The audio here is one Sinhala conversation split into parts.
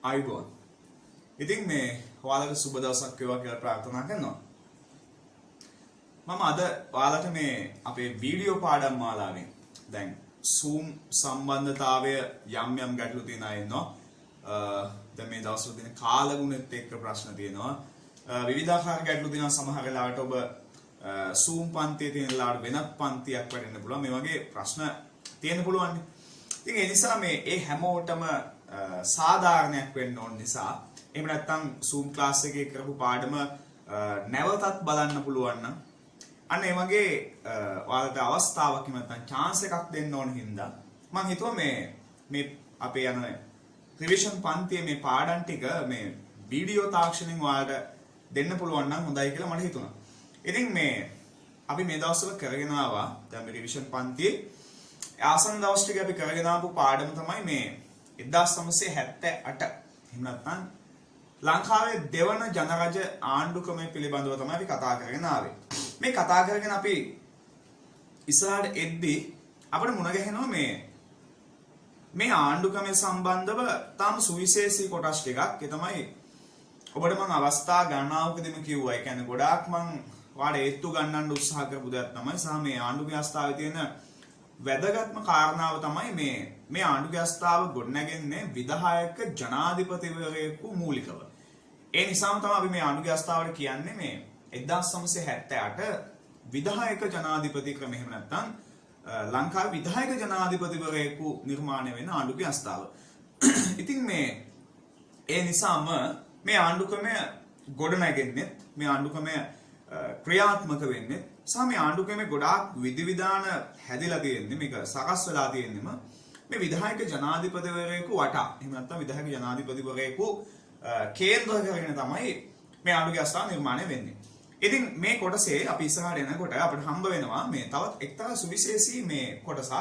අයිබෝන්. ඉතින් මේ ඔයාලට සුබ දවසක් වේවා කියලා ප්‍රාර්ථනා කරනවා. මම අද ඔයාලට මේ අපේ වීඩියෝ පාඩම් මාලාවෙන් දැන් Zoom සම්බන්ධතාවය යම් ගැටලු තියෙන අය ඉන්නවා. දැන් මේ දවස්වල තියෙන කාලගුණෙත් එක්ක ප්‍රශ්න තියෙනවා. විවිධාකාර ගැටලු තියෙනවා. සමහර වෙලාවට ඔබ Zoom පන්තියේ තියෙන ලාට වෙනත් පන්තියක් වැඩෙන්න පුළුවන්. මේ වගේ ප්‍රශ්න තියෙන්න පුළුවන්. ඉතින් ඒ නිසා මේ හැමෝටම සාධාරණයක් වෙන්න ඕන නිසා එහෙම නැත්නම් Zoom class එකේ කරපු පාඩම නැවතත් බලන්න පුළුවන් නම් අන්න ඒ වගේ ඔයාලට අවස්ථාවක් නැත්නම් chance එකක් දෙන්න ඕන හින්දා මම හිතුවා මේ අපේ යන රිවිෂන් පන්තියේ මේ පාඩම් ටික මේ වීඩියෝ තාක්ෂණයෙන් ඔයාලට දෙන්න පුළුවන් නම් හොඳයි කියලා මට හිතුණා. ඉතින් මේ අපි මේ දවස්වල කරගෙන ආවා දැන් මේ රිවිෂන් පන්තියේ ආසන්න දවස් ටික අපි කරගෙන ආපු පාඩම තමයි මේ 1978 එහෙම නැත්නම් ලංකාවේ දෙවන ජනරජ ආණ්ඩුක්‍රමය පිළිබඳව තමයි අපි කතා කරගෙන ආවේ. මේ කතා කරගෙන අපි ඉස්සරහට එද්දී අපිට මුණ ගැහෙනවා මේ ආණ්ඩුක්‍රමය සම්බන්ධව තාම සුවිශේෂී කොටස් ටිකක්. ඒ තමයි ඔබට මම අවස්ථා ගණනාවකදීම කිව්වා. ඒ කියන්නේ ගොඩාක් මම ඔයාලට ඒත්තු ගන්නන්න උත්සාහ කරපු දෙයක් තමයි සහ මේ ආණ්ඩු ව්‍යවස්ථාවේ තියෙන වැදගත්ම කාරණාව තමයි මේ ආණ්ඩු ව්‍යවස්ථාව ගොඩනැගෙන්නේ විධායක ජනාධිපතිවරයෙකු මූලිකව. ඒ නිසාම තමයි අපි මේ ආණ්ඩු ව්‍යවස්ථාවට කියන්නේ මේ 1978 විධායක ජනාධිපති ක්‍රමය. එහෙම නැත්නම් ලංකාවේ විධායක ජනාධිපතිවරයෙකු නිර්මාණය වෙන ආණ්ඩු ව්‍යවස්ථාව. ඉතින් ඒ නිසාම මේ ආණ්ඩුක්‍රමය ගොඩනැගෙන්නේ මේ ආණ්ඩුක්‍රමය ක්‍රියාත්මක වෙන්නේ සහ මේ ආණ්ඩුක්‍රමයේ ගොඩාක් විධිවිධාන හැදිලා තියෙන්නේ මේක සකස් වෙලා තියෙන්නම මේ විධායක ජනාධිපතිවරයෙකු වටා. එහෙම නැත්නම් විධායක ජනාධිපතිවරයෙකු කේන්ද්‍ර කරගෙන තමයි මේ ආණ්ඩු ව්‍යවස්ථාව නිර්මාණය වෙන්නේ. ඉතින් මේ කොටසේ අපි ඉස්සරහට එනකොට අපිට හම්බ වෙනවා මේ තවත් එක්තරා සුවිශේෂී මේ කොටසක්.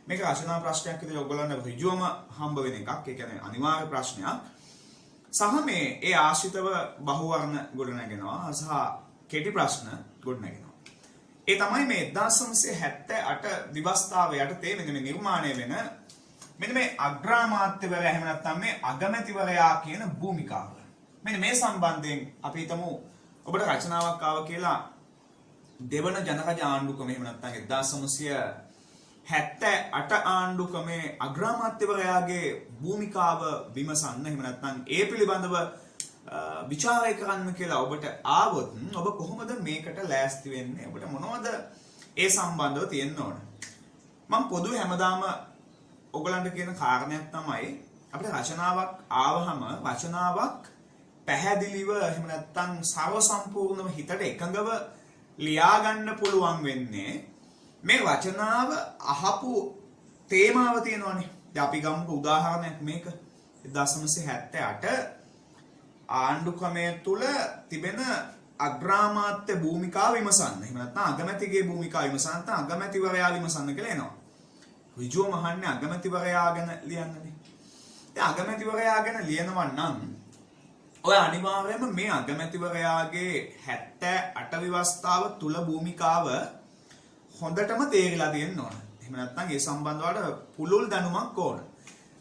මේක රචනා ප්‍රශ්නයක් විදිහට ඔයගොල්ලන්ට ඍජුවම හම්බ වෙන එකක්. ඒ කියන්නේ අනිවාර්ය ප්‍රශ්නයක්. සහ ඒ ආශ්‍රිතව බහුවර්ණ ගොඩනගෙනවා සහ කෙටි ප්‍රශ්න ගොඩනගෙනවා. ඒ තමයි මේ 1978 විවස්ථාව යටතේ මේ නිර්මාණය වෙන මෙන්න මේ අග්‍රාමාත්‍යවරයා එහෙම නැත්නම් මේ අගමැතිවරයා කියන භූමිකාව. මෙන්න මේ සම්බන්ධයෙන් අපි හිතමු ඔබට රචනාවක් ආව කියලා දෙවන ජනරජ ආණ්ඩුක්‍රමය එහෙම නැත්නම් 1978 ආණ්ඩුක්‍රමේ අග්‍රාමාත්‍යවරයාගේ භූමිකාව විමසන්න එහෙම නැත්නම් ඒ පිළිබඳව විචාරය කරන්න කියලා ඔබට ආවොත් ඔබ කොහොමද මේකට ලෑස්ති වෙන්නේ? ඔබට මොනවද ඒ සම්බන්ධව තියෙන්න ඕන? මම පොදු හැමදාම ඔයගලන්ට කියන කාරණයක් තමයි අපිට රචනාවක් ආවහම රචනාවක් පැහැදිලිව එහෙම නැත්නම් සර්ව සම්පූර්ණව හිතට එකඟව ලියා ගන්න පුළුවන් වෙන්නේ මේ රචනාව අහපු තේමාව තියෙනවනේ. දැන් අපි ගමුකෝ උදාහරණයක් මේක 1978 ආණ්ඩුක්‍රමය තුල තිබෙන අග්‍රාමාත්‍ය භූමිකාව විමසන්න. එහෙම නැත්නම් අගමැතිගේ භූමිකාව විමසන්න නැත්නම් අගමැතිවරයා විමසන්න කියලා එනවා. ඍජුවම අහන්නේ අගමැතිවරයා ගැන ලියන්නනේ. දැන් අගමැතිවරයා ගැන ලියනවා නම් ඔය අනිවාර්යයෙන්ම මේ අගමැතිවරයාගේ 78 විවස්ථාව තුල භූමිකාව හොඳටම තේරිලා තියෙන්න ඕන. එහෙම නැත්නම් ඒ සම්බන්ධවට පුළුල් දැනුමක් ඕන.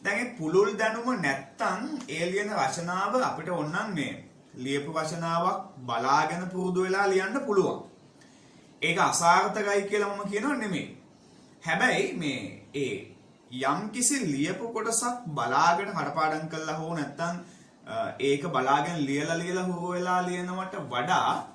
දැන් ඒ පුළුල් දැනුම නැත්තම් ඒ ලියන රචනාව අපිට ඕනනම් මේ ලියපු රචනාවක් බලාගෙන පුරුදු වෙලා ලියන්න පුළුවන්. ඒක අසාර්ථකයි කියලා මම කියනව නෙමෙයි. හැබැයි යම් කිසි ලියපු කොටසක් බලාගෙන කටපාඩම් කළා හෝ නැත්තම් ඒක බලාගෙන ලියලා හුරු වෙලා ලියනවට වඩා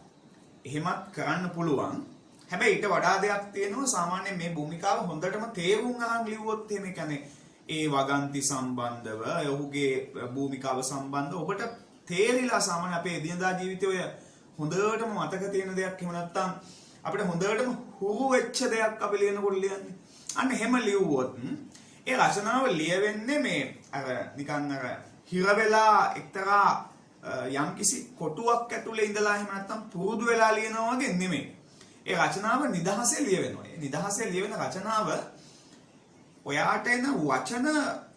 එහෙමත් කරන්න පුළුවන්. හැබැයි ඊට වඩා දෙයක් තියෙනවා. සාමාන්‍යයෙන් මේ භූමිකාව හොඳටම තේරුම් අරන් ලිව්වොත් එහෙම කියන්නේ ඒ වගන්ති සම්බන්ධව ඔහුගේ භූමිකාව සම්බන්ධව ඔබට තේරිලා සාමාන්‍ය අපේ එදිනදා ජීවිතයේ හොඳටම මතක තියෙන දෙයක් එහෙම නැත්නම් අපිට හොඳටම හුරු වෙච්ච දෙයක් අපි ලියනකොට ලියන්නේ. අන්න එහෙම ලිව්වොත් ඒ රචනාව ලියවෙන්නේ මේ නිකන් හිර වෙලා එක්තරා යම්කිසි කොටුවක් ඇතුලේ ඉඳලා එහෙම නැත්නම් පුරුදු වෙලා ලියනවා වගේ නෙමෙයි. ඒ රචනාව නිදහසේ ලියවෙනවා. ඒ නිදහසේ ලියවෙන රචනාව ඔයාට එන වචන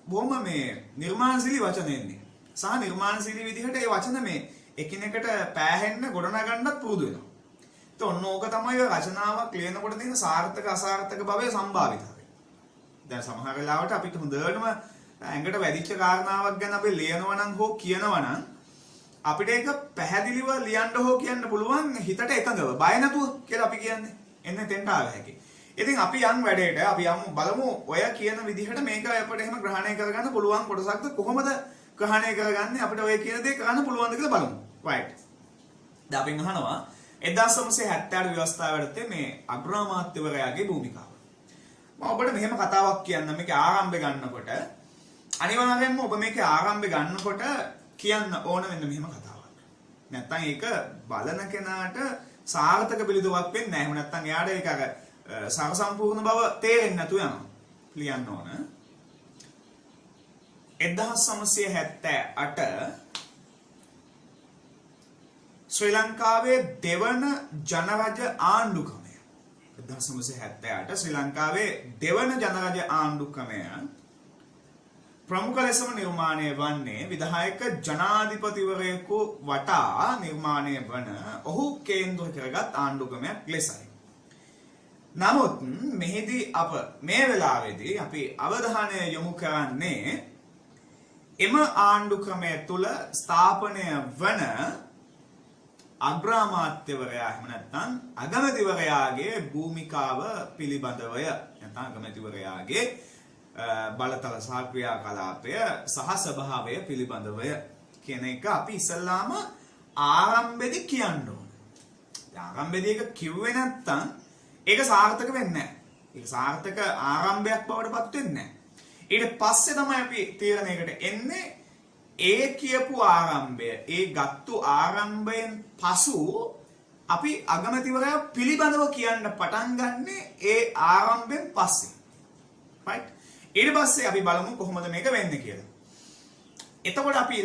බොහොම නිර්මාණශීලී වචන එන්නේ. සහ නිර්මාණශීලී විදිහට ඒ වචන එකිනෙකට පෑහෙන්න ගොඩනගන්නත් පුරුදු වෙනවා. ඒත් ඔන්න ඕක තමයි ඔය රචනාවක් ලියනකොට තියෙන සාර්ථක අසාර්ථක භවයේ සම්භාවිතය. දැන් සමහර වෙලාවට අපිට හොඳටම ඇඟට වැදිච්ච කාරණාවක් ගැන අපි ලියනවා නම් හෝ කියනවා නම් අපිට ඒක පැහැදිලිව ලියන්න හෝ කියන්න පුළුවන් හිතට එකඟව. බය නැතුව කියලා අපි කියන්නේ. එන්න තෙන්ට ආව හැකි. ඉතින් අපි යන් වැඩේට අපි යමු බලමු ඔය කියන විදිහට මේක අපිට එහෙම ග්‍රහණය කරගන්න පුළුවන් කොටසක්ද කොහොමද ග්‍රහණය කරගන්නේ අපිට ඔය කියන දේ කරන්න පුළුවන්ද කියලා බලමු. right. දැන් අපි අහනවා 1978 ව්‍යවස්ථාවේ මේ අග්‍රාමාත්‍යවරයාගේ භූමිකාව. මම ඔබට මෙහෙම කතාවක් කියන්නම් මේකේ ආරම්භය ගන්නකොට අනිවාර්යයෙන්ම ඔබ මේකේ ආරම්භය ගන්නකොට කියන්න ඕන වෙන මෙහෙම කතාවක්. නැත්තම් ඒක බලන කෙනාට සාර්ථක පිළිතුරක් වෙන්නේ නැහැ. එහෙම නැත්තම් එයාට ඒක අර සම්පූර්ණ බව තේරෙන්නේ නැතු යනවා. ලියන්න ඕන. 1978 ශ්‍රී ලංකාවේ දෙවන ජනරජ ආණ්ඩුක්‍රමය 1978 ශ්‍රී ලංකාවේ දෙවන ජනරජ ආණ්ඩුක්‍රමය ප්‍රමුඛ ලෙසම නිර්මාණය වන්නේ විධායක ජනාධිපතිවරයෙකු වටා නිර්මාණය වන ඔහු කේන්ද්‍ර කරගත් ආණ්ඩුක්‍රමයක් ලෙසයි. නමුත් මෙහිදී අප මේ වෙලාවේදී අපි අවධානය යොමු කරන්නේ එම ආණ්ඩුක්‍රමය තුල ස්ථාපනය වන අග්‍රාමාත්‍යවරයා එහෙම නැත්නම් අගමැතිවරයාගේ භූමිකාව පිළිබඳවය. නැත්නම් අගමැතිවරයාගේ බලතල සහ ක්‍රියාකලාපය සහ ස්වභාවය පිළිබඳවය කියන එක අපි ඉස්සල්ලාම ආරම්භයේදී කියන්න ඕන. ආරම්භයේදී ඒක කිව්වේ නැත්නම් ඒක සාර්ථක වෙන්නේ නැහැ. ඒක සාර්ථක ආරම්භයක් බවට පත් වෙන්නේ නැහැ. ඊට පස්සේ තමයි අපි තීරණයකට එන්නේ ඒ කියපු ආරම්භය, ඒ ගත්තු ආරම්භයෙන් පසු අපි අගමැතිවරයා පිළිබඳව කියන්න පටන් ගන්නෙ ඒ ආරම්භයෙන් පස්සේ. right? ඊට පස්සේ අපි බලමු කොහොමද මේක වෙන්නේ කියලා. එතකොට අපි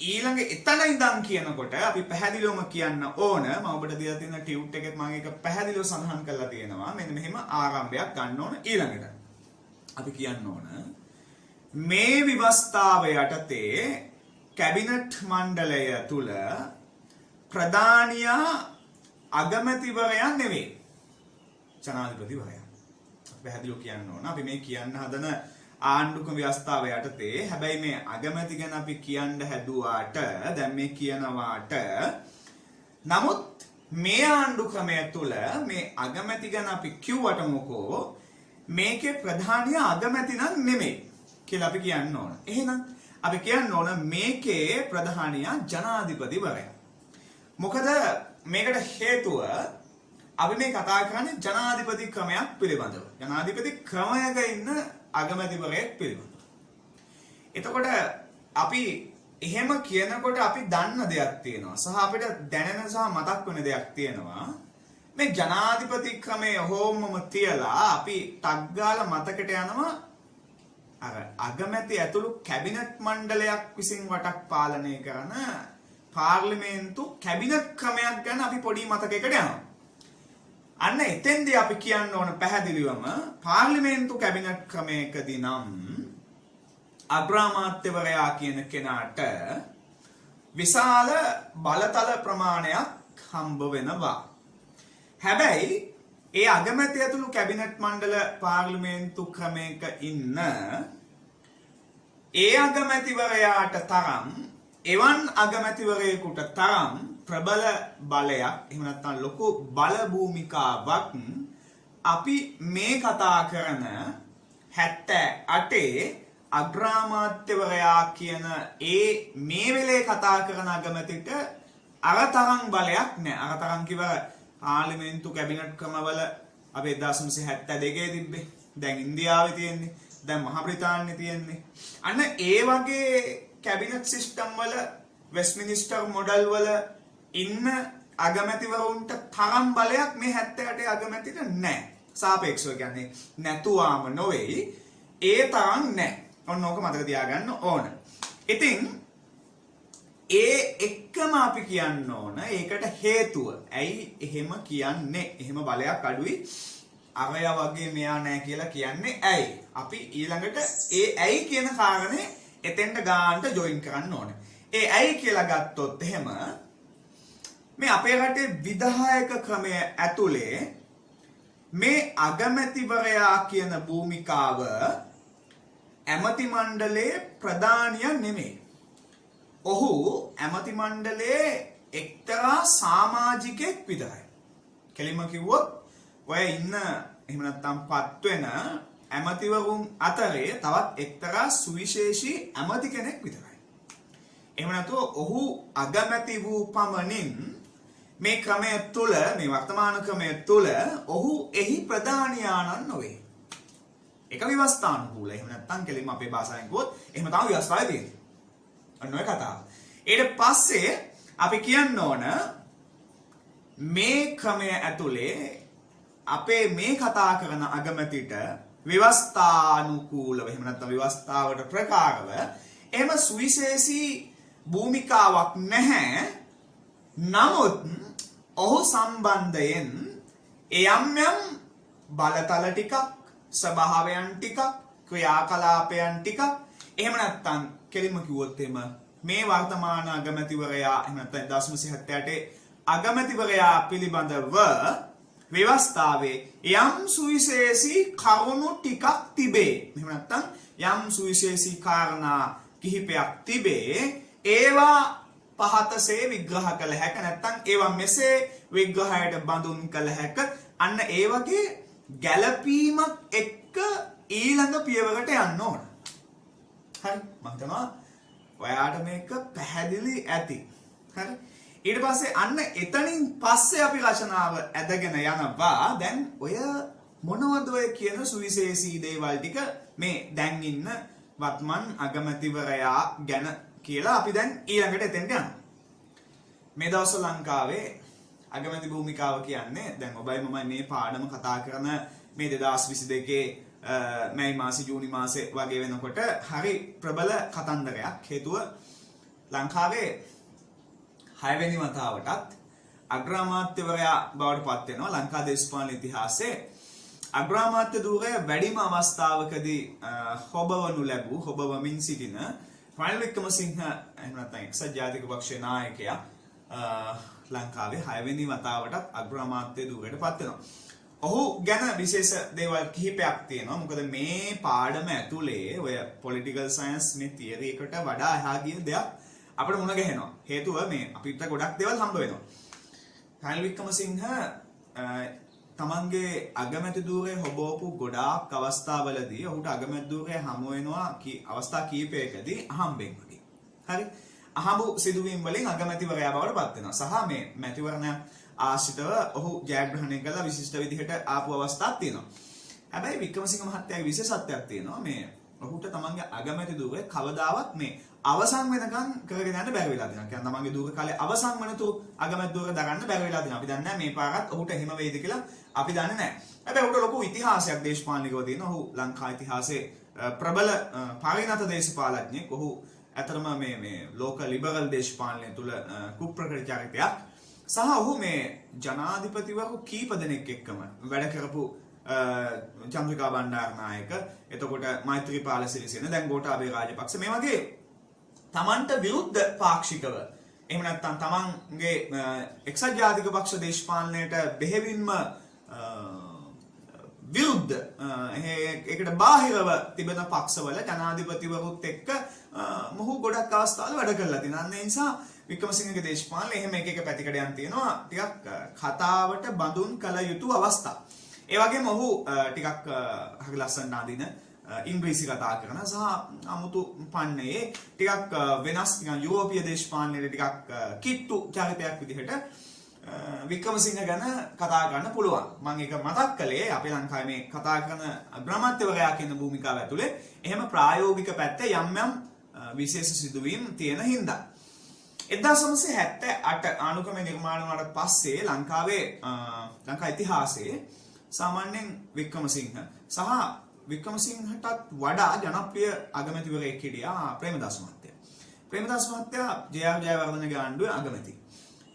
ඊළඟ එතන ඉඳන් කියනකොට අපි පැහැදිලිවම කියන්න ඕන මම ඔබට දීලා තියෙන ටියුට් එකෙත් මම ඒක පැහැදිලිව සඳහන් කරලා තියෙනවා. මෙන්න මෙහෙම ආරම්භයක් ගන්න ඕන ඊළඟට. අපි කියන්න ඕන මේ ව්‍යවස්ථාව යටතේ කැබිනට් මණ්ඩලය තුල ප්‍රධානියා අගමැතිවරයා නෙවෙයි. ජනාධිපතිවරයා. පැහැදිලිව කියන්න ඕන. අපි මේ කියන්න හදන ආණ්ඩුක්‍රම ව්‍යවස්ථාව යටතේ හැබැයි මේ අගමැති ගැන අපි කියන්න හැදුවාට දැන් මේ කියනවාට නමුත් මේ ආණ්ඩුක්‍රමය තුල මේ අගමැති ගැන අපි කිව්වට මොකෝ මේකේ ප්‍රධානියා අගමැති නම් නෙමෙයි කියලා අපි කියන්න ඕන. එහෙනම් අපි කියන්න ඕන මේකේ ප්‍රධානියා ජනාධිපතිවරයා. මොකද මේකට හේතුව අපි මේ කතා කරන්නේ ජනාධිපති ක්‍රමයක් පිළිබඳව. ජනාධිපති ක්‍රමයක ඉන්න අගමැතිවරයෙක් පිළිබඳව. එතකොට අපි එහෙම කියනකොට අපි දන්න දෙයක් තියෙනවා. සහ අපිට දැනෙන සහ මතක් වෙන දෙයක් තියෙනවා. මේ ජනාධිපති ක්‍රමය හොම්මම තියලා අපි ටක් ගාලා මතකට යනවා අර අගමැති ඇතුළු කැබිනට් මණ්ඩලයක් විසින් වටක් පාලනය කරන පාර්ලිමේන්තු කැබිනට් ක්‍රමයක් ගැන අපි පොඩි මතකයකට යනවා. අන්න එතෙන්දී අපි කියන්න ඕන පැහැදිලිවම පාර්ලිමේන්තු කැබිනට් ක්‍රමයකදී නම් අග්‍රාමාත්‍යවරයා කියන කෙනාට විශාල බලතල ප්‍රමාණයක් හම්බ වෙනවා. හැබැයි ඒ අගමැති ඇතුළු කැබිනට් මණ්ඩල පාර්ලිමේන්තු ක්‍රමයක ඉන්න ඒ අගමැතිවරයාට තරම් එවන් අගමැතිවරයෙකුට තරම් ප්‍රබල බලයක් එහෙම නැත්නම් ලොකු බල භූමිකාවක් අපි මේ කතා කරන 78 අග්‍රාමාත්‍යවරයා කියන ඒ මේ වෙලේ කතා කරන අගමැතිට අර තරම් බලයක් නැහැ. අර තරම් කිව්ව පාර්ලිමේන්තු කැබිනට් ක්‍රමවල අපි 1972 තිබ්බේ. දැන් ඉන්දියාවේ තියෙන්නේ. දැන් මහා බ්‍රිතාන්‍යයේ තියෙන්නේ. අන්න ඒ වගේ කැබිනට් සිස්ටම් වල වෙස්ට්මිනිස්ටර් මොඩල් වල ඉන්න අගමැතිවරුන්ට තරම් බලයක් මේ 78 අගමැතිට නැහැ. සාපේක්ෂව කියන්නේ නැතුවාම නොවේයි. ඒ තරම් නැහැ. ඔන්න ඕක මතක තියාගන්න ඕන. ඉතින් ඒ එක්කම අපි කියන්න ඕන ඒකට හේතුව. ඇයි එහෙම කියන්නේ? එහෙම බලයක් අඩුයි. අරයා වගේ මෙයා නැහැ කියලා කියන්නේ ඇයි? අපි ඊළඟට ඒ ඇයි කියන කාරණේ එතෙන්ට ගානට ජොයින් කරන්න ඕන. ඒ ඇයි කියලා ගත්තොත් එහෙම මේ අපේ රටේ විධායක ක්‍රමය ඇතුලේ මේ අගමැතිවරයා කියන භූමිකාව ඇමති මණ්ඩලයේ ප්‍රධානියා නෙමෙයි. ඔහු ඇමති මණ්ඩලයේ එක්තරා සමාජිකයෙක් විතරයි. කෙලින්ම කිව්වොත් ඔය ඉන්න එහෙම නැත්නම් පත් වෙන ඇමතිවරුන් අතරේ තවත් එක්තරා සුවිශේෂී ඇමති කෙනෙක් විතරයි. එහෙම නැතුව ඔහු අගමැති වූ පමණින් මේ ක්‍රමය තුළ මේ වර්තමාන ක්‍රමය තුළ ඔහු එහි ප්‍රධානියාණන් නොවේ. ඒක ව්‍යවස්ථානුකූල. එහෙම නැත්නම් කෙලින්ම අපේ භාෂාවෙන් කිව්වොත් එහෙම තමයි ව්‍යවස්ථාවේ තියෙන්නේ. අන්න ඔය කතාව. ඊට පස්සේ අපි කියන්න ඕන මේ ක්‍රමය ඇතුලේ අපේ මේ කතා කරන අගමැතිට ව්‍යවස්ථානුකූලව එහෙම නැත්නම් ව්‍යවස්ථාවට ප්‍රකාරව එහෙම සුවිශේෂී භූමිකාවක් නැහැ. නමුත් ඔහු සම්බන්ධයෙන් යම් යම් බලතල ටිකක්, ස්වභාවයන් ටිකක්, ක්‍රියාකලාපයන් ටිකක් එහෙම නැත්නම් කෙලින්ම කිව්වොත් එහෙම මේ වර්තමාන අගමැතිවරයා එහෙම නැත්නම් 1978 අගමැතිවරයා පිළිබඳව ව්‍යවස්ථාවේ යම් සුවිශේෂී කරුණු ටිකක් තිබේ. එහෙම නැත්නම් යම් සුවිශේෂී කාරණා කිහිපයක් තිබේ. ඒවා පහතසේ විග්‍රහ කළ හැක නැත්නම් ඒවා මෙසේ විග්‍රහයට බඳුන් කළ හැක. අන්න ඒ වගේ ගැළපීමක් එක්ක ඊළඟ පියවරට යන්න ඕන. හරි මම හිතනවා ඔයාට මේක පැහැදිලි ඇති. හරි ඊට පස්සේ අන්න එතනින් පස්සේ අපි රචනාව ඇදගෙන යනවා. දැන් ඔය මොනවද ඔය කියන සුවිශේෂී දේවල් ටික මේ දැන් ඉන්න වත්මන් අගමැතිවරයා ගැන කියලා අපි දැන් ඊළඟට එතෙන්ට යනවා. මේ දවස්වල ලංකාවේ අගමැති භූමිකාව කියන්නේ දැන් ඔබයි මමයි මේ පාඩම කතා කරන මේ 2022 මැයි මාසේ ජූනි මාසේ වගේ වෙනකොට හරි ප්‍රබල කතන්දරයක්. හේතුව ලංකාවේ 6 වෙනි වතාවටත් අග්‍රාමාත්‍යවරයා බවට පත් වෙනවා. ලංකා දේශපාලන ඉතිහාසයේ අග්‍රාමාත්‍ය ධූරය වැඩිම අවස්ථාවකදී හොබවනු ලැබූ හොබවමින් සිටින රනිල් වික්‍රමසිංහ එහෙම නැත්නම් එක්සත් ජාතික පක්ෂයේ නායකයා ලංකාවේ 6 වෙනි වතාවටත් අග්‍රාමාත්‍ය ධූරයට පත් වෙනවා. ඔහු ගැන විශේෂ දේවල් කිහිපයක් තියෙනවා. මොකද මේ පාඩම ඇතුලේ ඔය පොලිටිකල් සයන්ස් මේ තියරි එකට වඩා එහා ගිය දෙයක් අපිට මුණ ගැහෙනවා. හේතුව මේ අපිට ගොඩක් දේවල් හම්බ වෙනවා. රනිල් වික්‍රමසිංහ තමන්ගේ අගමැති ධූරය හොබවපු ගොඩාක් අවස්ථාවලදී ඔහුට අගමැති ධූරය හමු වෙනවා අවස්ථා කීපයකදී අහම්බෙන් වගේ. හරි අහඹු සිදුවීම් වලින් අගමැතිවරයා බවට පත් වෙනවා. සහ මේ මැතිවරණ ආශ්‍රිතව ඔහු ජයග්‍රහණය කළා විශිෂ්ට විදිහට ආපු අවස්ථාවක් තියෙනවා. හැබැයි වික්‍රමසිංහ මහත්තයාගේ විශේෂත්වයක් තියෙනවා. මේ ඔහුට තමන්ගේ අගමැති ධූරය කවදාවත් මේ අවසන් වෙනකන් කරගෙන යන්න බැරි වෙලා තියෙනවා. කියන්නේ තමන්ගේ ධූර කාලේ අවසන් වෙනතු අගමැති ධූර දරන්න බැරි වෙලා තියෙනවා. අපි දන්නේ නැහැ මේ පාරත් ඔහුට එහෙම වෙයිද කියලා අපි දන්නේ නැහැ. හැබැයි ඔහුට ලොකු ඉතිහාසයක් දේශපාලනිකව තියෙනවා. ඔහු ලංකා ඉතිහාසයේ ප්‍රබල පරිණත දේශපාලඥයෙක්. ඔහු ඇතරම මේ ලෝක ලිබරල් දේශපාලනය තුල කුප්‍රකෘති චරිතයක්. සහ ඔහු මේ ජනාධිපතිවරු කීප දෙනෙක් එක්කම වැඩ කරපු චන්ද්‍රිකා බණ්ඩාරනායක, එතකොට මෛත්‍රීපාල සිරිසේන, දැන් ගෝඨාභය රාජපක්ෂ මේ වගේ තමන්ට විරුද්ධ පාක්ෂිකව එහෙම නැත්නම් තමන්ගේ එක්සත් ජාතික පක්ෂ දේශපාලනයට බෙහෙවින්ම විරුද්ධ ඒකට බාහිරව තිබෙන පක්ෂවල ජනාධිපතිවරුත් එක්ක මොහු ගොඩක් අවස්ථාවල වැඩ කරලා තියෙනවා. ඒ නිසා වික්‍රමසිංහගේ දේශපාලනය එහෙම එක පැතිකඩයන් තියෙනවා. ටිකක් කතාවට බඳුන් කළ යුතු අවස්ථා. ඒ වගේම ඔහු ටිකක් හරි ලස්සන අඳින ඉංග්‍රීසි කතා කරන සහ අමුතු පන්නයේ ටිකක් වෙනස් නිකන් යුරෝපීය දේශපාලනයේ ටිකක් කිට්ටු චරිතයක් විදිහට වික්‍රමසිංහ ගැන කතා කරන්න පුළුවන්. මම ඒක මතක් කළේ අපේ ලංකාවේ මේ කතා කරන අග්‍රාමාත්‍යවරයා කියන භූමිකාව ඇතුලේ එහෙම ප්‍රායෝගික පැත්තේ යම් යම් විශේෂ සිදුවීම් තියෙන හින්දා 1978 ආණ්ඩුක්‍රමය නිර්මාණය වුණාට පස්සේ ලංකාවේ ලංකා ඉතිහාසයේ සාමාන්‍යයෙන් වික්‍රමසිංහ සහ වික්‍රමසිංහටත් වඩා ජනප්‍රිය අගමැතිවරයෙක් හිටියා ප්‍රේමදාස මහත්තයා. ප්‍රේමදාස මහත්තයා ජයවර්ධනගේ ආණ්ඩුවේ අගමැති.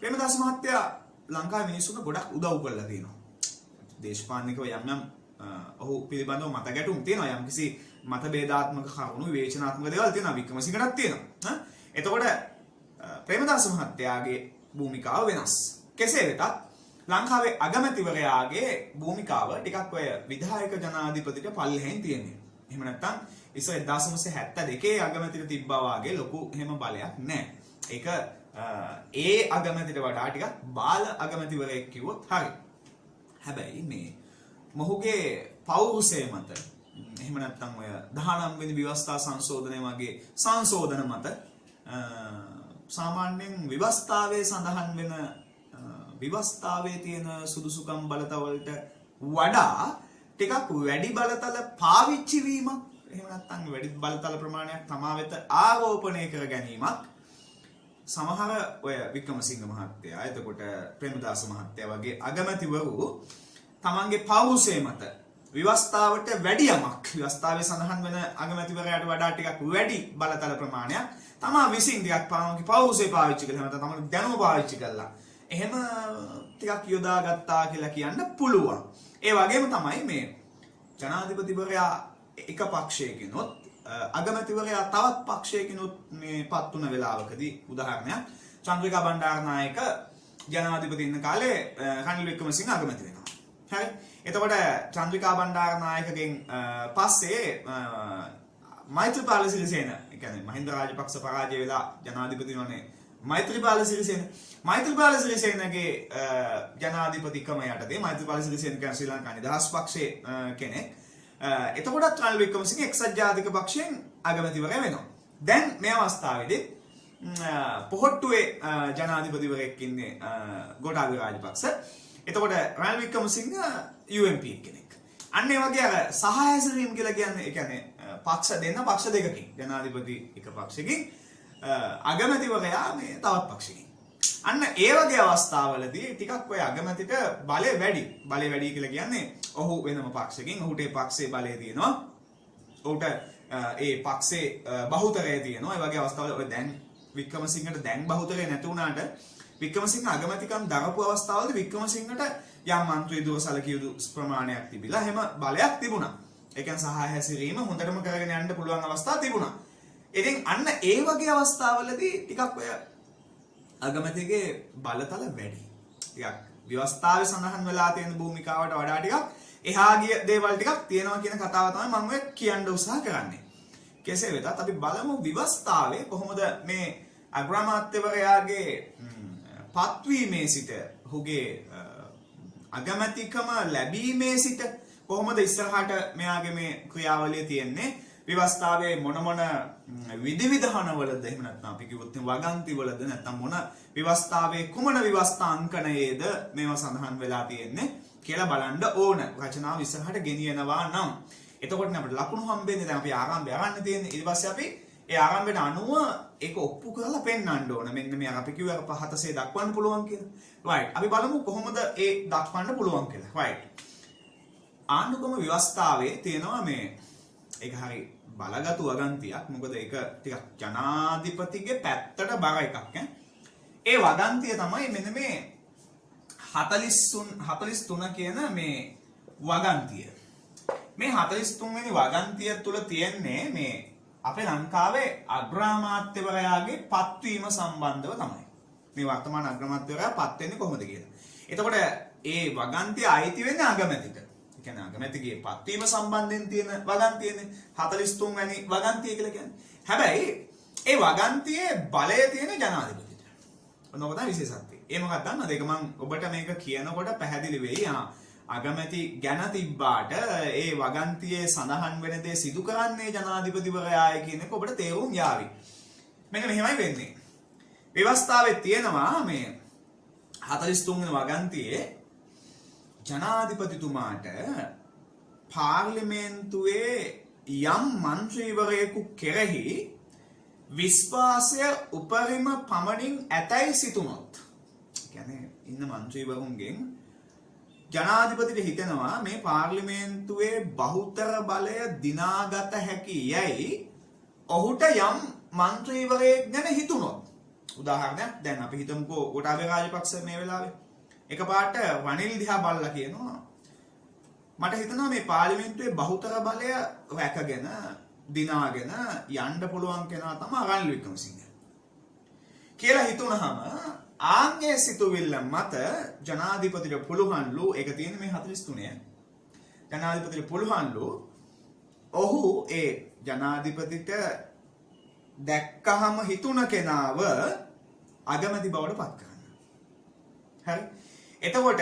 ප්‍රේමදාස මහත්තයා ලංකාවේ මිනිස්සුන්ට ගොඩක් උදව් කරලා තියෙනවා. දේශපාලනිකව යම් යම් ඔහු පිළිබඳව මත ගැටුම් තියෙනවා. යම්කිසි මතභේදාත්මක කරුණු විවේචනාත්මක දේවල් තියෙනවා. වික්‍රමසිංහටත් තියෙනවා. එතකොට ප්‍රේමදාස මහත්තයාගේ භූමිකාව වෙනස්. කෙසේ වෙතත් ලංකාවේ අගමැතිවරයාගේ භූමිකාව ටිකක් ඔය විධායක ජනාධිපතිට පල්ලෙහෙන් තියෙන්නේ. එහෙම නැත්නම් ඉස්සර 1972 අගමැතිට තිබ්බා වගේ ලොකු එහෙම බලයක් නැහැ. ඒක ඒ අගමැතිට වඩා ටිකක් බාල අගමැතිවරයෙක් කිව්වොත් හරි. හැබැයි මේ මොහුගේ පෞරුෂය මත එහෙම නැත්නම් ඔය 19 වෙනි ව්‍යවස්ථා සංශෝධනය වගේ සංශෝධන මත සාමාන්‍යයෙන් ව්‍යවස්ථාවේ සඳහන් වෙන ව්‍යවස්ථාවේ තියෙන සුදුසුකම් බලතවලට වඩා ටිකක් වැඩි බලතල පාවිච්චි වීමක් එහෙම නැත්නම් වැඩි බලතල ප්‍රමාණයක් තමා වෙත ආරෝපණය කර ගැනීමක් සමහර ඔය වික්‍රමසිංහ මහත්තයා එතකොට ප්‍රේමදාස මහත්තයා වගේ අගමැතිවරු තමන්ගේ පෞරුෂය මත ව්‍යවස්ථාවට වැඩි යමක් ව්‍යවස්ථාවේ සඳහන් වෙන අගමැතිවරයාට වඩා ටිකක් වැඩි බලතල ප්‍රමාණයක් තමා විසින් ටිකක් තමන්ගේ පෞරුෂය පාවිච්චි කරලා නැත්නම් තමන්ගේ දැනුම පාවිච්චි කරලා එහෙම ටිකක් යොදාගත්තා කියලා කියන්න පුළුවන්. ඒ වගේම තමයි මේ ජනාධිපතිවරයා එක පක්ෂයකිනුත් අගමැතිවරයා තවත් පක්ෂයකිනුත් මේ පත් වුණ වෙලාවකදී උදාහරණයක් චන්ද්‍රිකා බණ්ඩාරනායක ජනාධිපති ඉන්න කාලේ රනිල් වික්‍රමසිංහ අගමැති වෙනවා. හරි. එතකොට චන්ද්‍රිකා බණ්ඩාරනායකගෙන් පස්සේ මෛත්‍රීපාල සිරිසේන, ඒ කියන්නේ මහින්ද රාජපක්ෂ පරාජය වෙලා ජනාධිපති වුණේ මෛත්‍රීපාල සිරිසේන. මෛත්‍රීපාල සිරිසේනගේ ජනාධිපතිකම යටතේ මෛත්‍රීපාල සිරිසේන කියන්නේ ශ්‍රී ලංකා නිදහස් පක්ෂයේ කෙනෙක්. එතකොටත් රනිල් වික්‍රමසිංහ එක්සත් ජාතික පක්ෂයෙන් අගමැතිවරයා වෙනවා. දැන් මේ අවස්ථාවේදී පොහොට්ටුවේ ජනාධිපතිවරයෙක් ඉන්නේ ගෝඨාභය රාජපක්ෂ. එතකොට රනිල් වික්‍රමසිංහ UMP කෙනෙක්. අන්න ඒ වගේ අර සහායසරීම් කියලා කියන්නේ ඒ කියන්නේ පක්ෂ දෙකකින් ජනාධිපති එක පක්ෂකින් අගමැතිවරයා මේ තවත් පක්ෂකින්. අන්න ඒ වගේ අවස්ථාවලදී ටිකක් ඔය අගමැතිට බලය වැඩි. බලය වැඩි කියලා කියන්නේ ඔහු වෙනම පක්ෂකින් ඔහුට ඒ පක්ෂයේ බලය තියෙනවා. ඔහුට ඒ පක්ෂයේ බහුතරය තියෙනවා. ඒ වගේ අවස්ථාවල ඔය දැන් වික්‍රමසිංහට දැන් බහුතරය නැති වුණාට වික්‍රමසිංහ අගමැතිකම් දරපු අවස්ථාවලදී වික්‍රමසිංහට යම් මන්ත්‍රී දුරසලකිය යුතු ප්‍රමාණයක් තිබිලා එහෙම බලයක් තිබුණා. ඒ කියන්නේ සහාය හැසිරීම හොඳටම කරගෙන යන්න පුළුවන් අවස්ථා තිබුණා. ඉතින් අන්න ඒ වගේ අවස්ථාවලදී ටිකක් ඔය අගමැතිගේ බලතල වැඩි. ටිකක් ව්‍යවස්ථාවේ සඳහන් වෙලා තියෙන භූමිකාවට වඩා ටිකක් එහා ගිය දේවල් ටිකක් තියෙනවා කියන කතාව තමයි මම ඔය කියන්න උත්සාහ කරන්නේ. කෙසේ වෙතත් අපි බලමු ව්‍යවස්ථාවේ කොහොමද මේ අග්‍රාමාත්‍යවරයාගේ පත්වීමේ සිට ඔහුගේ අගමැතිකම ලැබීමේ සිට කොහොමද ඉස්සරහට මෙයාගේ මේ ක්‍රියාවලිය තියෙන්නේ ව්‍යවස්ථාවේ මොන විධිවිධානවලද එහෙම නැත්නම් අපි කිව්වොත් වගන්තිවලද නැත්නම් මොන ව්‍යවස්ථාවේ කුමන ව්‍යවස්ථා අංකණයේද මේවා සඳහන් වෙලා තියෙන්නේ කියලා බලන්න ඕන. රචනාව ඉස්සරහට ගෙනියනවා නම් එතකොට අපිට ලකුණු හම්බෙන්නේ දැන් අපි ආරම්භය අරන්න තියෙන්නේ. ඊට පස්සේ අපි ඒ ආරම්භයට අනුව ඒක ඔප්පු කරලා පෙන්වන්න ඕන. මෙන්න මේ අපි කිව්ව පහතසේ දක්වන්න පුළුවන් කියලා. right. අපි බලමු කොහොමද ඒ දක්වන්න පුළුවන් කියලා. right. ආණ්ඩුක්‍රම ව්‍යවස්ථාවේ තියෙනවා මේ ඒක හරි බලගත් වගන්තියක්. මොකද ඒක ටිකක් ජනාධිපතිගේ පැත්තට බර එකක් ඈ. ඒ වගන්තිය තමයි මෙන්න මේ 43 කියන මේ වගන්තිය. මේ 43 වෙනි වගන්තිය තුල තියෙන්නේ මේ අපේ ලංකාවේ අග්‍රාමාත්‍යවරයාගේ පත්වීම සම්බන්ධව තමයි. මේ වර්තමාන අග්‍රාමාත්‍යවරයා පත් වෙන්නේ කොහොමද කියලා. එතකොට ඒ වගන්තිය අයිති වෙන්නේ අගමැතිට. ඒ කියන්නේ අගමැතිගේ පත්වීම සම්බන්ධයෙන් තියෙන වගන්තියනේ 43 වැනි වගන්තිය කියලා කියන්නේ. හැබැයි ඒ වගන්තියේ බලය තියෙන ජනාධිපතිට. ඔන්න ඔක තමයි විශේෂත්වය. ඒ මොකක්ද දන්නවද? ඒක මම ඔබට මේක කියනකොට පැහැදිලි වෙයි. අගමැති ගැන තිබ්බාට ඒ වගන්තියේ සඳහන් වෙන දේ සිදු කරන්නේ ජනාධිපතිවරයායි කියන එක ඔබට තේරුම් යාවි. මෙන්න මෙහෙමයි වෙන්නේ. ව්‍යවස්ථාවේ තියෙනවා මේ 43 වෙනි වගන්තියේ ජනාධිපතිතුමාට පාර්ලිමේන්තුවේ යම් මන්ත්‍රීවරයෙකු කෙරෙහි විශ්වාසය උපරිම පමණින් ඇතැයි සිතුනොත්, කියන්නේ ඉන්න මන්ත්‍රීවරුන්ගෙන් ජනාධිපතිට හිතෙනවා මේ පාර්ලිමේන්තුවේ බහුතර බලය දිනාගත හැකි යයි ඔහුට යම් මන්ත්‍රීවරයෙක් ගැන හිතුනොත්. උදාහරණයක් දැන් අපි හිතමුකෝ ගෝඨාභය රාජපක්ෂ මේ වෙලාවේ එකපාරට රනිල් දිහා බලලා කියනවා මට හිතෙනවා මේ පාර්ලිමේන්තුවේ බහුතර බලය රැකගෙන දිනාගෙන යන්න පුළුවන් කෙනා තමයි රනිල් වික්‍රමසිංහ කියලා හිතුනහම ආන්ගේ සිතුවිල්ල මත ජනාධිපතිට පුළුවන්ලු ඒක තියෙන මේ 43 ජනාධිපතිට පුළුවන්ලු ඔහු ඒ ජනාධිපතිට දැක්කහම හිතුණ කෙනාව අගමැති බවට පත් කරන්න. හරි. එතකොට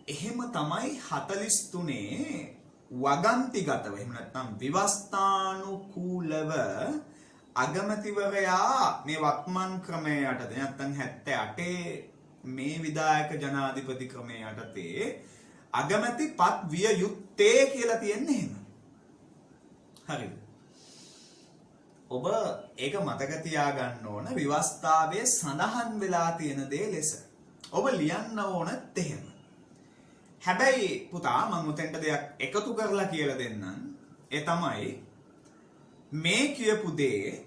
එහෙම තමයි 43 වගන්තිගතව එහෙම නැත්නම් විවස්ථානුකූලව අගමැතිවරයා මේ වත්මන් ක්‍රමය යටතේ නැත්නම් 78 මේ විධායක ජනාධිපති ක්‍රමය යටතේ අගමැතිපත් විය යුත්තේ කියලා තියෙන්නේ එහෙම. හරිද? ඔබ ඒක මතක තියාගන්න ඕන විවස්ථාවේ සඳහන් වෙලා තියෙන දේ ලෙස. ඔබ ලියන්න ඕනත් එහෙම. හැබැයි පුතා මම උතෙන්ට දෙයක් එකතු කරලා කියලා දෙන්නම්. ඒ තමයි මේ කියපු දේ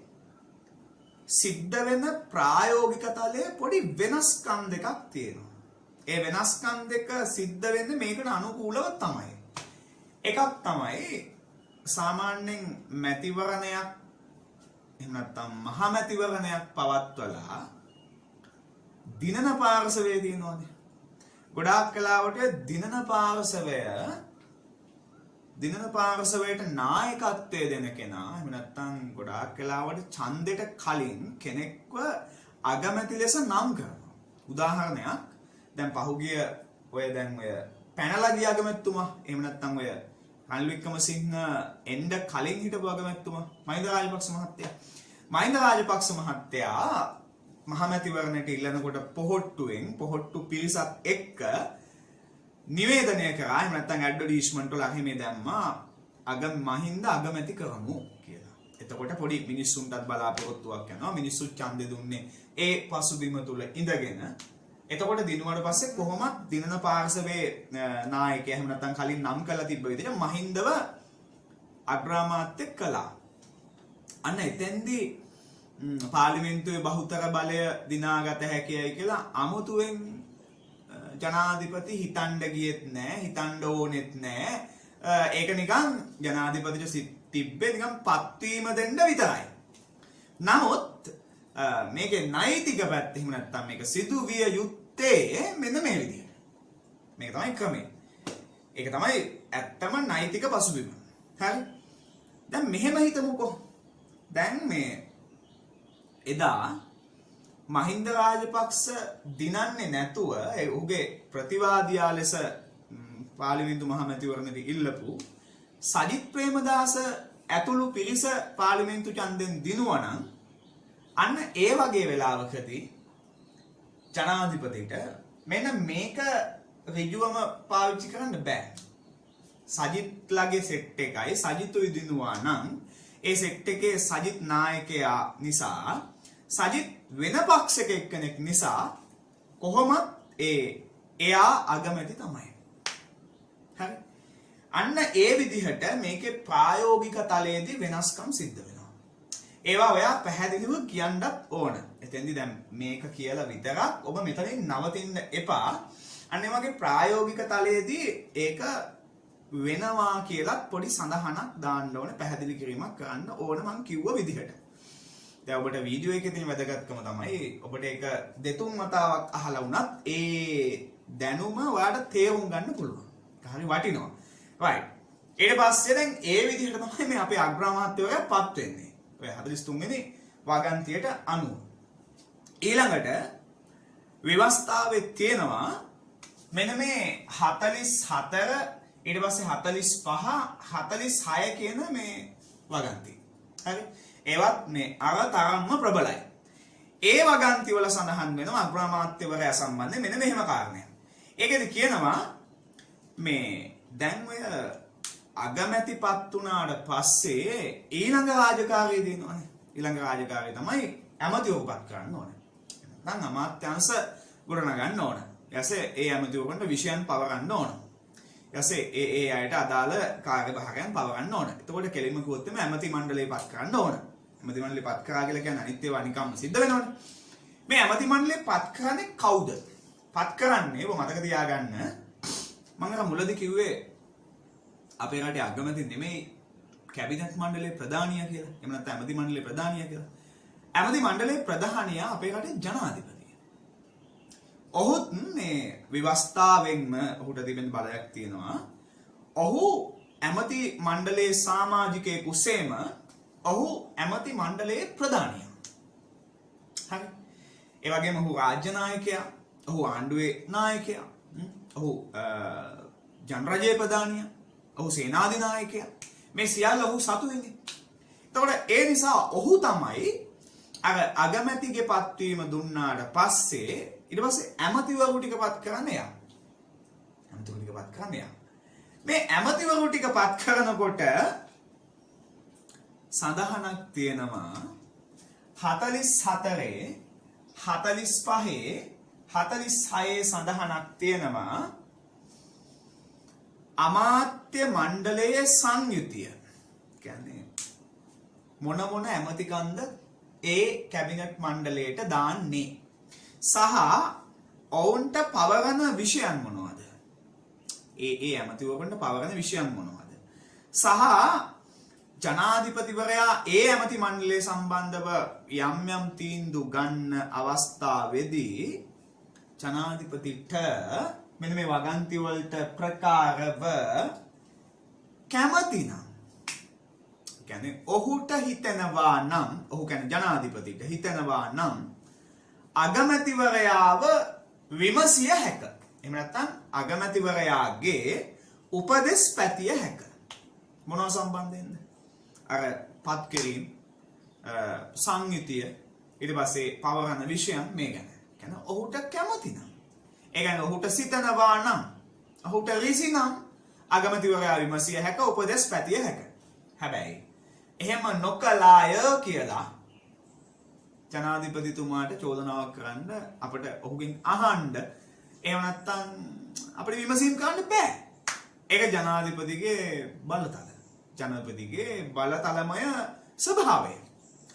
සිද්ධ වෙන ප්‍රායෝගික තලයේ පොඩි වෙනස්කම් දෙකක් තියෙනවා. ඒ වෙනස්කම් දෙක සිද්ධ වෙන්නේ මේකට අනුකූලව තමයි. එකක් තමයි සාමාන්‍යයෙන් මැතිවරණයක් එහෙම නැත්නම් මහා මැතිවරණයක් පවත්වලා දිනන පාර්ශවයේ තියෙනවානේ. ගොඩාක් කලාවට දිනන පාර්ශවයට නායකත්වය දෙන කෙනා එහෙම නැත්නම් ගොඩාක් කලාවට ඡන්දෙට කලින් කෙනෙක්ව අගමැති ලෙස නම් කරනවා. උදාහරණයක් දැන් පහුගිය ඔය පැනලා ගිය අගමැතිතුමා එහෙම නැත්නම් ඔය රනිල් වික්‍රමසිංහ එන්න කලින් හිටපු අගමැතිතුමා මහින්ද රාජපක්ෂ මහත්තයා. මහින්ද රාජපක්ෂ මහත්තයා මහමැතිවරණයට ඉල්ලනකොට පොහොට්ටු පිරිසක් එක්ක නිවේදනය කරා එහෙම නැත්නම් ඇඩ්වර්ටයිස්මන්ට් වල අහිමි දැම්මා මහින්ද අගමැති කරමු කියලා. එතකොට පොඩි මිනිස්සුන්ටත් බලාපොරොත්තුවක් යනවා. මිනිස්සු ඡන්දෙ දුන්නේ ඒ පසුබිම තුල ඉඳගෙන. එතකොට දිනුවට පස්සේ කොහොමත් දිනන පාර්ශවයේ නායකයා එහෙම නැත්නම් කලින් නම් කරලා තිබ්බ විදිහට මහින්දව අග්‍රාමාත්‍ය කළා. අන්න එතෙන්දී පාර්ලිමේන්තුවේ බහුතර බලය දිනාගත හැකියයි කියලා අමුතුවෙන් ජනාධිපති හිතන්න ගියෙත් නෑ, හිතන්න ඕනෙත් නෑ. ඒක නිකන් ජනාධිපතිට තිබ්බේ නිකන් පත්වීම දෙන්න විතරයි. නමුත් මේකේ නෛතික පැත්ත එහෙම නැත්නම් මේක සිදු විය යුත්තේ මෙන්න මේ විදිහට. මේක තමයි ක්‍රමය. ඒක තමයි ඇත්තම නෛතික පසුබිම. හරි? දැන් මෙහෙම හිතමුකෝ. දැන් මේ එදා මහින්ද රාජපක්ෂ දිනන්නේ නැතුව ඔහුගේ ප්‍රතිවාදියා ලෙස පාර්ලිමේන්තු මහමැතිවරණයේදී ඉල්ලපු සජිත් ප්‍රේමදාස ඇතුළු පිරිස පාර්ලිමේන්තු ඡන්දෙන් දිනුවා නම් අන්න ඒ වගේ වෙලාවකදී ජනාධිපතිට මෙන්න මේක ඍජුවම පාවිච්චි කරන්න බෑ. සජිත්ලගේ සෙට් එකයි සජිත්ුයි දිනුවා නම් ඒ සෙට් එකේ සජිත් නායකයා නිසා සජිත් වෙන පක්ෂයක එක්කෙනෙක් නිසා කොහොමත් එයා අගමැති තමයි. හරි? අන්න ඒ විදිහට මේකේ ප්‍රායෝගික තලයේදී වෙනස්කම් සිද්ධ වෙනවා. ඒවා ඔයා පැහැදිලිව කියන්නත් ඕන. එතෙන්දී දැන් මේක කියලා විතරක් ඔබ මෙතනින් නවතින්න එපා. අන්න ඒ වගේ ප්‍රායෝගික තලයේදී ඒක වෙනවා කියලා පොඩි සඳහනක් දාන්න ඕන, පැහැදිලි කිරීමක් කරන්න ඕන මං කිව්ව විදිහට. දැන් ඔබට වීඩියෝ එකේ තියෙන වැදගත්කම තමයි ඔබට ඒක දෙතුන් වතාවක් අහලා වුණත් ඒ දැනුම ඔයාලට තේරුම් ගන්න පුළුවන්. හරි වටිනවා. right. ඊට පස්සේ දැන් ඒ විදිහට තමයි මේ අපේ අග්‍රාමාත්‍යවරයාපත් වෙන්නේ. ඔය 43 වෙනි වගන්තියට අනුව. ඊළඟට ව්‍යවස්ථාවේ තියෙනවා මෙන්න මේ 44 ඊට පස්සේ 45 46 කියන මේ වගන්ති. හරි? ඒවත් මේ අරතරම්ම ප්‍රබලයි. ඒ වගන්ති වල සඳහන් වෙනවා අග්‍රාමාත්‍යවරයා සම්බන්ධයෙන් මෙන්න මෙහෙම කාරණයක්. ඒකෙදි කියනවා මේ දැන් ඔය අගමැතිපත් වුණාට පස්සේ ඊළඟ රාජකාරිය දෙනවනේ. ඊළඟ රාජකාරිය තමයි ඇමතිවරපත් කරන්න ඕනේ. නැත්නම් අමාත්‍යාංශ ගොඩනගන්න ඕන. ඊපස්සේ ඒ ඇමතිවරකට විෂයන් පවරන්න ඕන. ඊපස්සේ ඒ අයට අදාළ කාර්යභාරයන් පවරන්න ඕන. එතකොට කෙලින්ම කිව්වොත් එimhe ඇමති මණ්ඩලය පත් කරන්න ඕන. ඇමති මණ්ඩලය පත් කරා කියලා කියන්නේ අනිත් ඒවා නිකම්ම සිද්ධ වෙනවනේ. මේ ඇමති මණ්ඩලය පත් කරන්නේ කවුද? පත් කරන්නේ ඔබ මතක තියාගන්න මම අර මුලදී කිව්වේ අපේ රටේ අගමැති නෙමෙයි කැබිනට් මණ්ඩලයේ ප්‍රධානියා කියලා. එහෙම නැත්නම් ඇමති මණ්ඩලයේ ප්‍රධානියා කියලා. ඇමති මණ්ඩලයේ ප්‍රධානියා අපේ රටේ ජනාධිපතිය. ඔහුත් මේ ව්‍යවස්ථාවෙන්ම ඔහුට තිබෙන බලයක් තියෙනවා. ඔහු ඇමති මණ්ඩලයේ සමාජිකයෙකු සේම ඔහු ඇමති මණ්ඩලයේ ප්‍රධානියා. හරි. ඒ වගේම ඔහු රාජ්‍ය නායකයා, ඔහු ආණ්ඩුවේ නායකයා, ඔහු ජනරජයේ ප්‍රධානියා, ඔහු සේනාධිනායකයා. මේ සියල්ල ඔහු සතු වෙන්නේ. එතකොට ඒ නිසා ඔහු තමයි අර අගමැතිගේ පත්වීම දුන්නාට පස්සේ ඊට පස්සේ ඇමතිවරු ටික පත් කරන්න යා. ඇමතිවරු ටික පත් කරන්න යා. මේ ඇමතිවරු ටික පත් කරනකොට සඳහනක් තියෙනවා 44 45 46 සඳහනක් තියෙනවා අමාත්‍ය මණ්ඩලයේ සංයුතිය. කියන්නේ මොන ඇමතිකන්ද ඒ කැබිනට් මණ්ඩලයට දාන්නේ සහ ඔවුන්ට පවරන විෂයන් මොනවද? ඒ ඇමතිවරුන්ට පවරන විෂයන් මොනවද? සහ ජනාධිපතිවරයා ඒ ඇමති මණ්ඩලය සම්බන්ධව යම් තීන්දුව ගන්න අවස්ථාවේදී ජනාධිපතිට මෙන්න මේ වගන්ති වලට ප්‍රකාරව කැමති නම්, කියන්නේ ඔහුට හිතෙනවා නම්, ඔහු කියන්නේ ජනාධිපතිට හිතෙනවා නම් අගමැතිවරයාව විමසිය හැක. එහෙම නැත්නම් අගමැතිවරයාගේ උපදෙස් පැතිය හැක. මොනවා සම්බන්ධයෙන්ද? අර පත් කිරීම, සංයුතිය, ඊට පස්සේ පවරන විෂයන් මේ ගැන. කියන්නේ ඔහුට කැමති නම්, ඒ කියන්නේ ඔහුට සිතනවා නම්, ඔහුට රිසි නම් අගමැතිවරයා විමසිය හැක, උපදෙස් පැතිය හැක. හැබැයි එහෙම නොකලාය කියලා ජනාධිපතිතුමාට චෝදනාවක් කරන්න අපිට ඔහුගෙන් අහන්න, එහෙම නැත්නම් අපිට විමසීම් කරන්න බෑ. ඒක ජනාධිපතිගේ බලතල. ජනාධිපතිගේ බලතලමය ස්වභාවය.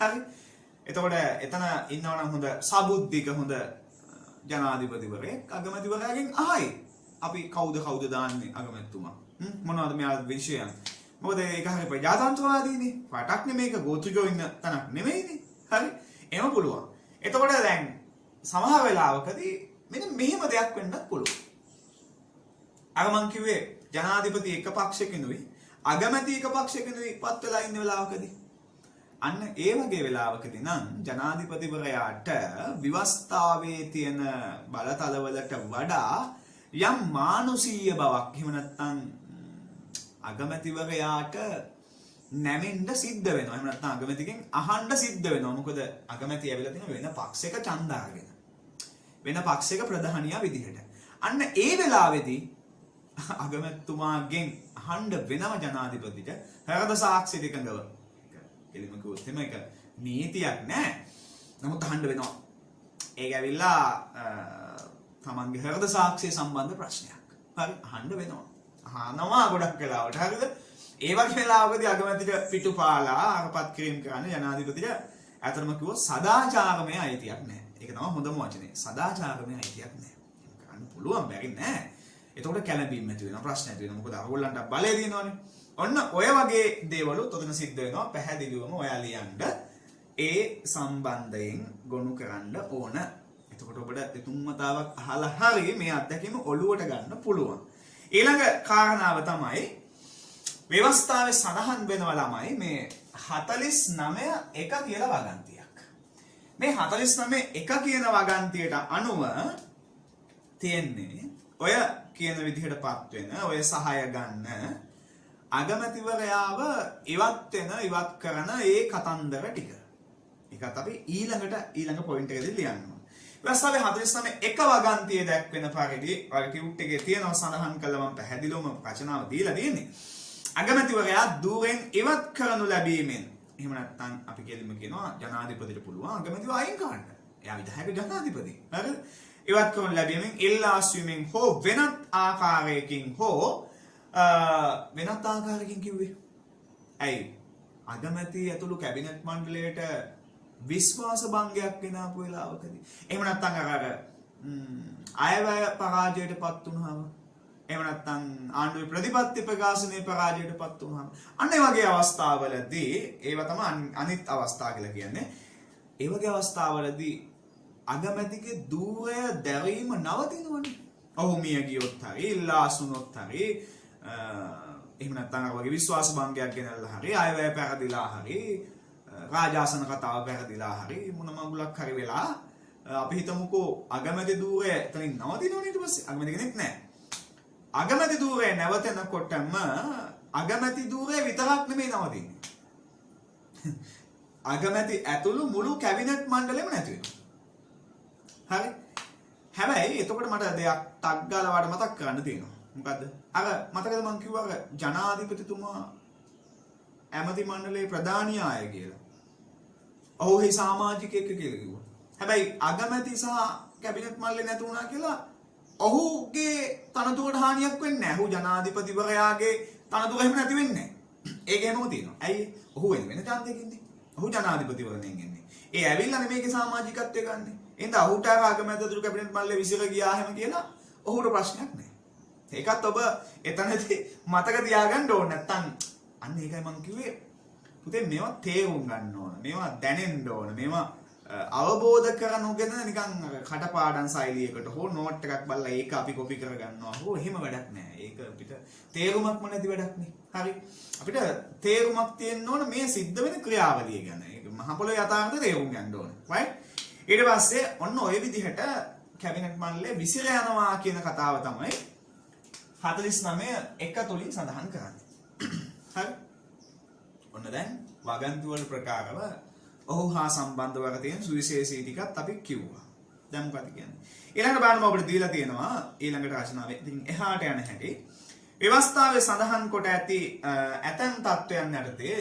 හරි. එතකොට එතන ඉන්නවනම් හොඳ සබුද්ධික හොඳ ජනාධිපතිවරයෙක් අගමැතිවරයාගෙන් අහයි. අපි කවුද දාන්නේ අගමැතිතුමා? මොනවද මෙයා විෂයන්? මොකද ඒක හරිය ප්‍රජාතන්ත්‍රවාදීනේ. රටක් නෙමේක, ගෝත්‍රිකයෝ ඉන්න තැනක් නෙමෙයිනේ. හරි. එහෙම පුළුවන්. එතකොට දැන් සමහර වෙලාවකදී මෙන්න මෙහෙම දෙයක් වෙන්නත් පුළුවන්. අර මං කිව්වේ ජනාධිපති එක පක්ෂයකිනුයි අගමැති එක පක්ෂයකිනුයි පත් වෙලා ඉන්න වෙලාවකදී අන්න ඒ වගේ වෙලාවකදී නම් ජනාධිපතිවරයාට ව්‍යවස්ථාවේ තියෙන බලතලවලට වඩා යම් මානුෂීය බවක්, එහෙම නැත්නම් අගමැතිවරයාට නැමෙන්න සිද්ධ වෙනවා. එහෙම නැත්නම් අගමැතිගෙන් අහන්න සිද්ධ වෙනවා. මොකද අගමැති ඇවිල්ලා තියෙන වෙන පක්ෂයක ඡන්ද අරගෙන, වෙන පක්ෂයක ප්‍රධානියා විදිහට. අන්න ඒ වෙලාවේදී අගමැතිතුමාගෙන් අහන්න වෙනම ජනාධිපතිට හෘද සාක්ෂි දෙකඟව. එලිම කිව්වොත් එහෙම ඒක නීතියක් නෑ. නමුත් අහන්න වෙනවා. ඒක ඇවිල්ලා තමන්ගේ හෘද සාක්ෂිය සම්බන්ධ ප්‍රශ්නයක්. හරි, අහන්න වෙනවා. අහනවා ගොඩක් වෙලාවට. හරිද? ඒ වගේ වෙලාවකදී අගමැතිට පිටුපාලා අරපත් කිරීම කරන්න ජනාධිපතිට ඇත්තටම කිව්වොත් සදාචාරමය අයිතියක් නැහැ. ඒක තමයි හොඳම වචනේ. සදාචාරමය අයිතියක් නැහැ. කරන්න පුළුවන් බැරි නෑ. එතකොට කැළඹීම් ඇති වෙනවා, ප්‍රශ්න ඇති වෙනවා. මොකද අරගොල්ලන්ට බලය දිනනවනේ. ඔන්න ඔය වගේ දේවලුත් ඔතන සිද්ධ වෙනවා. පැහැදිලිවම ඔයා ලියන්න ඒ සම්බන්ධයෙන් ගොනු කරන්න ඕන. එතකොට ඔබට දෙතුන් වතාවක් අහලා හරි මේ අත්දැකීම ඔළුවට ගන්න පුළුවන්. ඊළඟ කාරණාව තමයි ව්‍යවස්ථාවේ සඳහන් වෙනවා ළමයි මේ 49 එක කියලා වගන්තියක්. මේ 49 එක කියන වගන්තියට අනුව තියෙන්නේ ඔය කියන විදිහටපත් වෙන, ඔය සහාය ගන්න අගමැතිවරයාව ඉවත් කරන ඒ කතන්දර ටික. ඒකත් අපි ඊළඟ පොයින්ට් එකේදී ලියන්න ඕනේ. ව්‍යවස්ථාවේ 49 එක වගන්තියේ දැක්වෙන පරිදි රිපෝට් එකේ තියෙනවා සඳහන් කළා මම පැහැදිලිවම රචනාව දීලා තියෙන්නේ. අගමැතිවරයා දුරෙන් ඉවත් කරනු ලැබීමෙන්, එහෙම නැත්නම් අපි කෙලින්ම කියනවා ජනාධිපතිට පුළුවන් අගමැතිව අයින් කරන්න. එයා විධායක ජනාධිපති. හරිද? ඉවත් කරනු ලැබීමෙන් ඉල්ලා අස්වීමෙන් හෝ වෙනත් ආකාරයකින් කිව්වේ. ඇයි? අගමැති ඇතුළු කැබිනට් මණ්ඩලයට විශ්වාස භංගයක් ගෙන ආපු වෙලාවකදී. එහෙම නැත්නම් අයවැය පරාජයටපත් වුණාම, එහෙම නැත්නම් ආණ්ඩුවේ ප්‍රතිපත්ති ප්‍රකාශනයේ පරාජයටපත් වුණාම, අන්න ඒ වගේ අවස්ථාවලදී ඒව තමයි අනිත් අවස්ථා කියලා කියන්නේ. ඒ වගේ අවස්ථාවලදී අගමැතිගේ දූරය දැරීම නවතිනවනේ. ඔහු මිය ගියොත් හරි, ඉල්ලා අසුනොත් හරි, එහෙම නැත්නම් අර වගේ විශ්වාස භංගයක් ගෙනල්ලා හරි ආයවැය පැරදිලා හරි රාජාසන කතාව පැරදිලා හරි මොන මඟුලක් හරි වෙලා අපි හිතමුකෝ අගමැති ධූරය එතනින් නවතිනවනේ ඊට පස්සේ අගමැති කෙනෙක් නැහැ. අගමැති ධූරය නැවතෙනකොටම අගමැති ධූරය විතරක් නෙමෙයි නවතින්නේ. අගමැති ඇතුළු මුළු කැබිනට් මණ්ඩලෙම නැති වෙනවා. හරි? හැබැයි එතකොට මට දෙයක් ටක් ගාලා වාට මතක් කරන්න තියෙනවා. මොකද්ද? අර මතකද මං කිව්වා ජනාධිපතිතුමා ඇමති මණ්ඩලයේ ප්‍රධානියාය කියලා. ඔහුගේ සමාජිකයෙක් කියලා කිව්වා. හැබැයි අගමැති සහ කැබිනට් මණ්ඩලේ නැති වුණා කියලා ඔහුගේ තනතුරට හානියක් වෙන්නේ නැහැ. ඔහු ජනාධිපතිවරයාගේ තනතුර එහෙම නැති වෙන්නේ නැහැ. ඒක එහෙමම තියෙනවා. ඇයි? ඔහු වෙන ඡන්දයකින්ද? ඔහු ජනාධිපතිවරණයෙන් එන්නේ. ඒ ඇවිල්ලා මේකේ සමාජිකත්වය ගන්නෙ. එහෙනම් ඔහුට අගමැතිතුරු කැබිනට් මණ්ඩලේ විසිර ගියා හැම කියලා ඔහුට ප්‍රශ්නයක් නැහැ. ඒකත් ඔබ එතනදී මතක තියාගන්න ඕනේ. නැත්තම් අන්න ඒකයි මම කිව්වේ පුතේ මේවා තේරුම් ගන්න ඕන. මේවා දැනෙන්න ඕන. මේවා අවබෝධ කරනුගෙන නිකන් කටපාඩම් ශෛලියකට හෝ නෝට් එකක් බලලා ඒක අපි කොපි කරගන්නවා. හෝ එහෙම වැඩක් නැහැ. ඒක අපිට තේරුමක්ම නැති වැඩක් නේ. හරි. අපිට තේරුමක් තියෙන්න ඕන මේ සිද්ධ වෙන ක්‍රියාවලිය ගැන. ඒක මහ පොළොවේ යථාර්ථය තේරුම් ගන්න ඕන. right? ඊට පස්සේ ඔන්න ඔය විදිහට කැබිනට් මණ්ඩලය විසිර යනවා කියන කතාව තමයි 49 එක තුලින් සඳහන් කරන්නේ. හරි. ඔන්න දැන් වගන්තිවල ප්‍රකාරව ඔහු හා සම්බන්ධව තියෙන සුවිශේෂී ටිකත් අපි කිව්වා. දැන් මොකද කියන්නේ? ඊළඟට බලන්න අපිට දීලා තියෙනවා ඊළඟට රචනාවේ ඉතින් එහාට යන හැටි. ව්‍යවස්ථාවේ සඳහන් කොට ඇති ඇතැම් තත්වයන් යටතේ